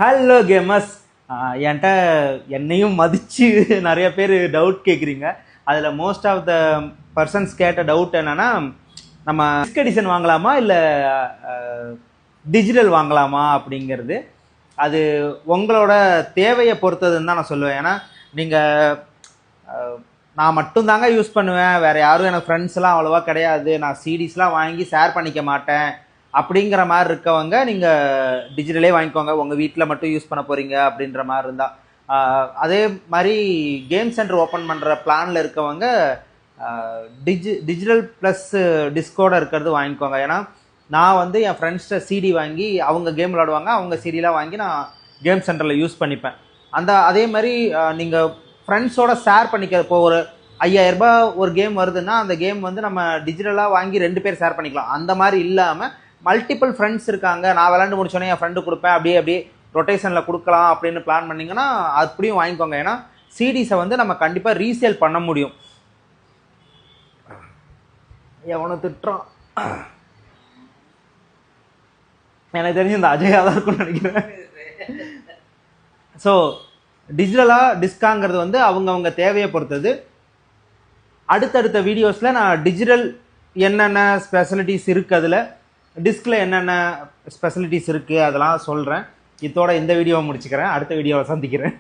Hello gamers, என்கிட்ட என்னையும் மதித்து நிறைய பேர் டவுட் கேட்குறீங்க. அதில் மோஸ்ட் ஆஃப் த பர்சன்ஸ் கேட்ட டவுட் என்னென்னா, நம்ம டிஸ்க் எடிஷன் வாங்கலாமா இல்லை டிஜிட்டல் வாங்கலாமா அப்படிங்கிறது. அது உங்களோட தேவையை பொறுத்ததுன்னு தான் நான் சொல்லுவேன். ஏன்னா நீங்கள் நான் மட்டும்தாங்க யூஸ் பண்ணுவேன், வேறு யாரும் எனக்கு ஃப்ரெண்ட்ஸ்லாம் அவ்வளோவா கிடையாது, நான் சிடிஸ்லாம் வாங்கி ஷேர் பண்ணிக்க மாட்டேன் அப்படிங்கிற மாதிரி இருக்கவங்க நீங்கள் டிஜிட்டலே வாங்கிக்கோங்க, உங்கள் வீட்டில் மட்டும் யூஸ் பண்ண போகிறீங்க அப்படின்ற மாதிரி இருந்தால். அதே மாதிரி கேம் சென்டர் ஓப்பன் பண்ணுற பிளானில் இருக்கவங்க டிஜிட்டல் ப்ளஸ் டிஸ்கோட இருக்கிறது வாங்கிக்கோங்க. ஏன்னா நான் வந்து என் ஃப்ரெண்ட்ஸ்கிட்ட சிடி வாங்கி அவங்க கேம் விளாடுவாங்க, அவங்க சிடிலாம் வாங்கி நான் கேம் சென்டரில் யூஸ் பண்ணிப்பேன். அதே மாதிரி நீங்கள் ஃப்ரெண்ட்ஸோட ஷேர் பண்ணிக்க. இப்போ ஒரு 5000 ரூபாய் ஒரு கேம் வருதுன்னா அந்த கேம் வந்து நம்ம டிஜிட்டலாக வாங்கி 2 பேர் ஷேர் பண்ணிக்கலாம். அந்த மாதிரி இல்லாமல் மல்டிபிள் ஃப்ரெண்ட்ஸ் இருக்காங்க, நான் விளாண்டு முடிச்சோன்னே என் ஃப்ரெண்டு கொடுப்பேன், அப்படியே ரொட்டேஷனில் கொடுக்கலாம் அப்படின்னு பிளான் பண்ணிங்கன்னா அப்படியும் வாங்கிக்கோங்க. ஏன்னா சிடிஸை வந்து நம்ம கண்டிப்பாக ரீசேல் பண்ண முடியும். எவனை திட்டுறான் எனக்கு தெரிஞ்சு இந்த அஜயா தான் இருக்கும்னு நினைக்கிறேன். ஸோ டிஜிட்டலாக டிஸ்காங்கிறது வந்து அவங்கவுங்க தேவையை பொறுத்தது. அடுத்தடுத்த வீடியோஸில் நான் டிஜிட்டல் என்னென்ன ஸ்பெசிலிட்டிஸ் இருக்குது, அதில் டிஸ்கில் என்னென்ன ஸ்பெசிலிட்டிஸ் இருக்குது அதெல்லாம் சொல்கிறேன். இதோட இந்த வீடியோவை முடிச்சுக்கிறேன், அடுத்த வீடியோவை சந்திக்கிறேன்.